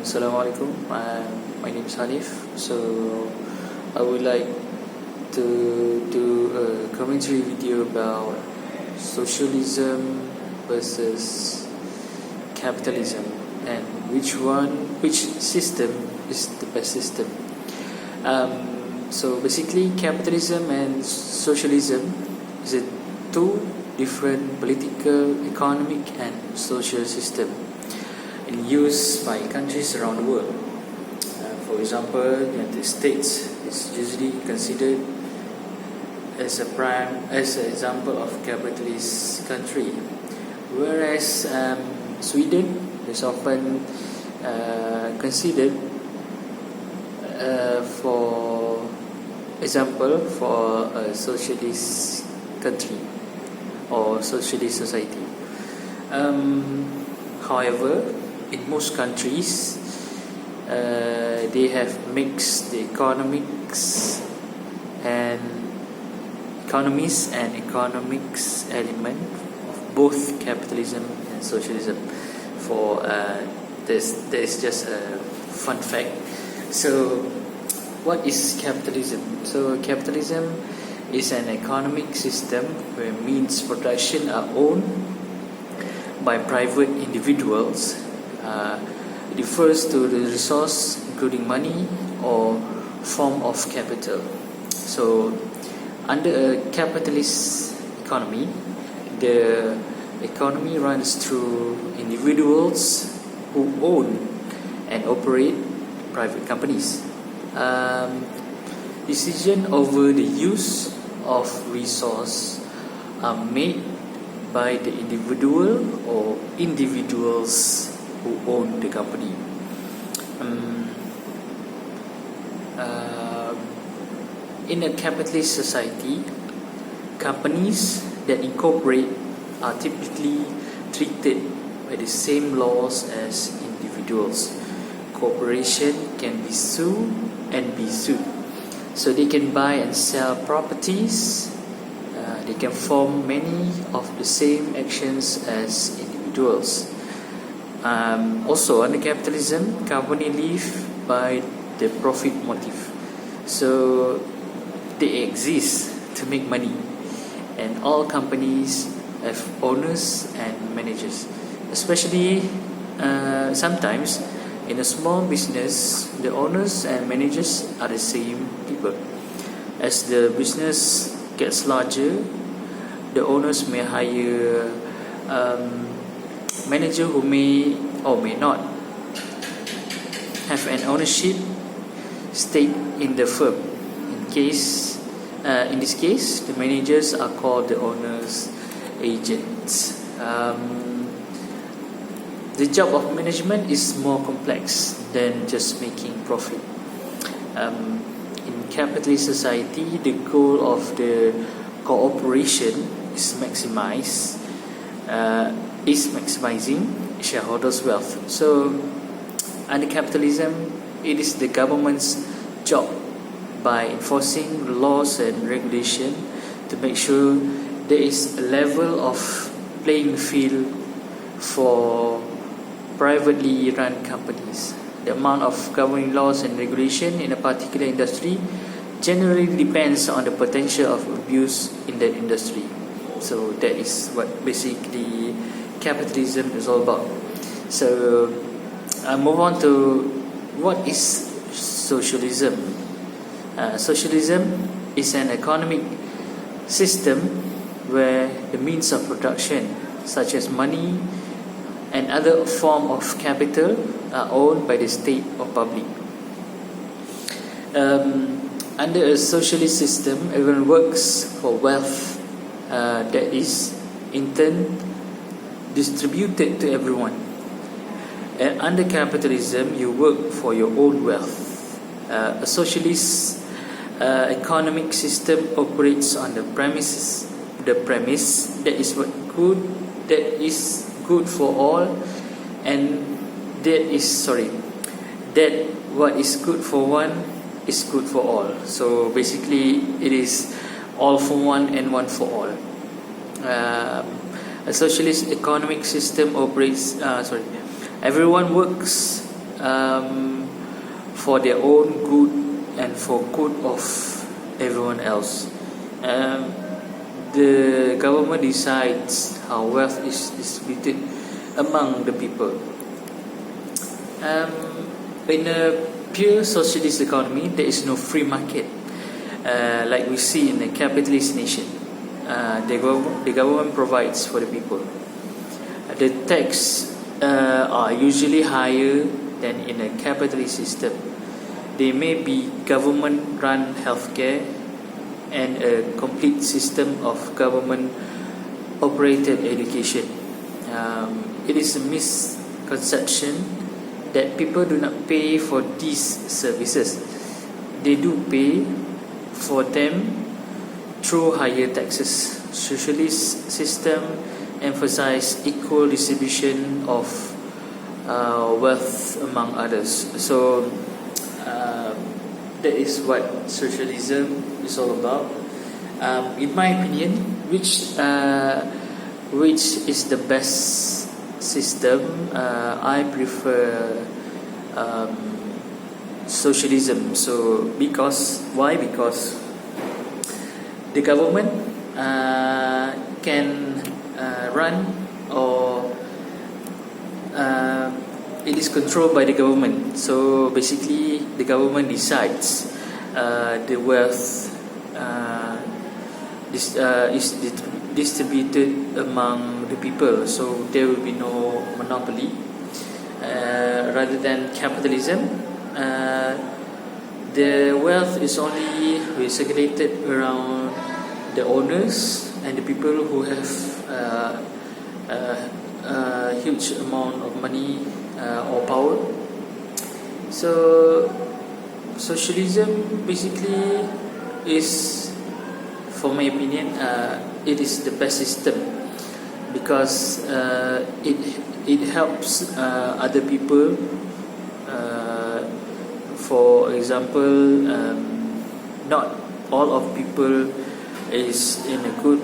Assalamualaikum. My name is Hanif. So I would like to do a commentary video about socialism versus capitalism and which system is the best system. So basically, capitalism and socialism is a two different political, economic, and social system in use by countries around the world. For example, the United States is usually considered as an example of capitalist country, whereas Sweden is often considered for example for a socialist country or socialist society. However, in most countries, they have mixed the economics and economics element of both capitalism and socialism. For this is just a fun fact. So, what is capitalism? So, capitalism is an economic system where means production are owned by private individuals. It refers to the resource including money or form of capital. So under a capitalist economy, the economy runs through individuals who own and operate private companies. Decision over the use of resource are made by the individual or individuals who own the company. In a capitalist society, companies that incorporate are typically treated by the same laws as individuals. Corporation can be sued and be sued. So they can buy and sell properties. They can form many of the same actions as individuals. Also, under capitalism, companies live by the profit motive. So they exist to make money, and all companies have owners and managers. Especially sometimes in a small business, the owners and managers are the same people. As the business gets larger, the owners may hire manager who may or may not have an ownership stake in the firm. In this case, the managers are called the owner's agents. The job of management is more complex than just making profit. In capitalist society, the goal of the cooperation is maximizing shareholders' wealth. So, under capitalism, it is the government's job by enforcing laws and regulation to make sure there is a level of playing field for privately run companies. The amount of governing laws and regulation in a particular industry generally depends on the potential of abuse in that industry. So that is what basically capitalism is all about. So I move on to what is socialism. Socialism is an economic system where the means of production, such as money and other form of capital, are owned by the state or public. Under a socialist system, everyone works for wealth that is in turn distributed to everyone. And under capitalism, you work for your own wealth. A socialist economic system operates on the premise that is good for all, and that what is good for one is good for all. So basically, it is all for one and one for all. A socialist economic system operates. Everyone works for their own good and for good of everyone else. The government decides how wealth is distributed among the people. In a pure socialist economy, there is no free market, like we see in a capitalist nation. The government provides for the people. The tax are usually higher than in a capitalist system. There may be government-run healthcare and a complete system of government-operated education. It is a misconception that people do not pay for these services. They do pay for them through higher taxes. Socialist system emphasize equal distribution of wealth among others. So that is what socialism is all about. In my opinion, which is the best system? I prefer socialism. So why? Because the government can run, or it is controlled by the government. So basically, the government decides the wealth is distributed among the people. So there will be no monopoly. Rather than capitalism, the wealth is only circulated around the owners and the people who have a huge amount of money or power. So socialism basically is, for my opinion, it is the best system because it helps other people. For example, not all of people is in a good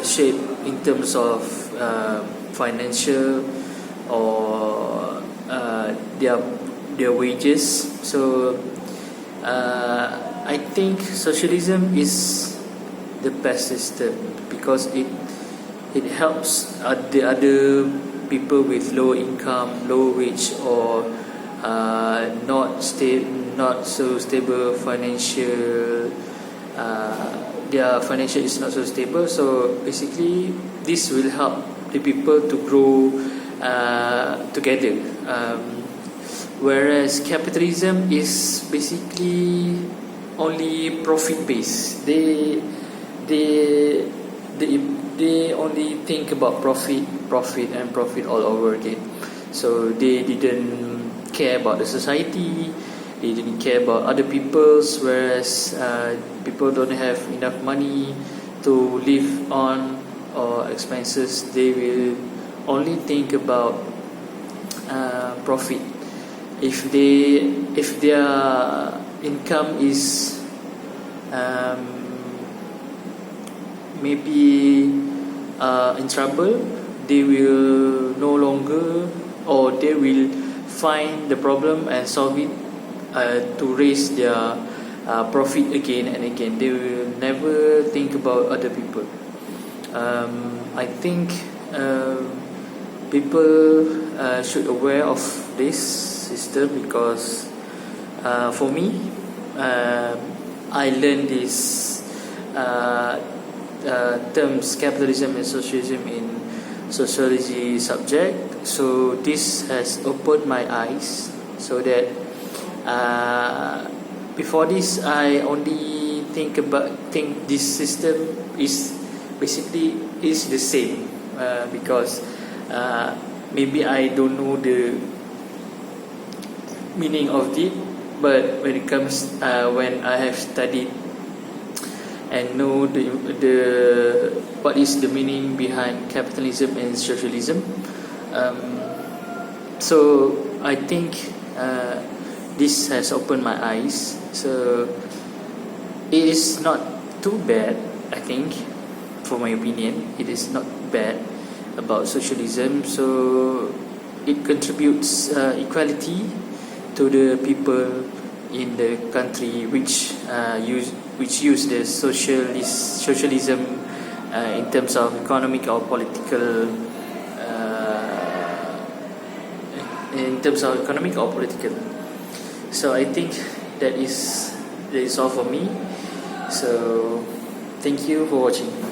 shape in terms of financial or their wages. So I think socialism is the best system because it helps the other people with low income, low wage, or not so stable financial. Their financial is not so stable. So basically, this will help the people to grow together. Whereas capitalism is basically only profit based. They only think about profit all over again. So they didn't care about the society. They didn't care about other people's. Whereas people don't have enough money to live on or expenses, they will only think about profit. If their income is maybe in trouble, they will no longer, or they will find the problem and solve it to raise their profit again and again. They will never think about other people. I think people should aware of this system because for me, I learned this terms capitalism and socialism in sociology subject. So this has opened my eyes, so that before this I only think this system is basically is the same because maybe I don't know the meaning of it, but when it comes when I have studied and know the what is the meaning behind capitalism and socialism, so I think this has opened my eyes. So it is not too bad, I think. For my opinion, it is not bad about socialism. So it contributes equality to the people in the country which use the socialism in terms of economic or political So I think that is all for me. So thank you for watching.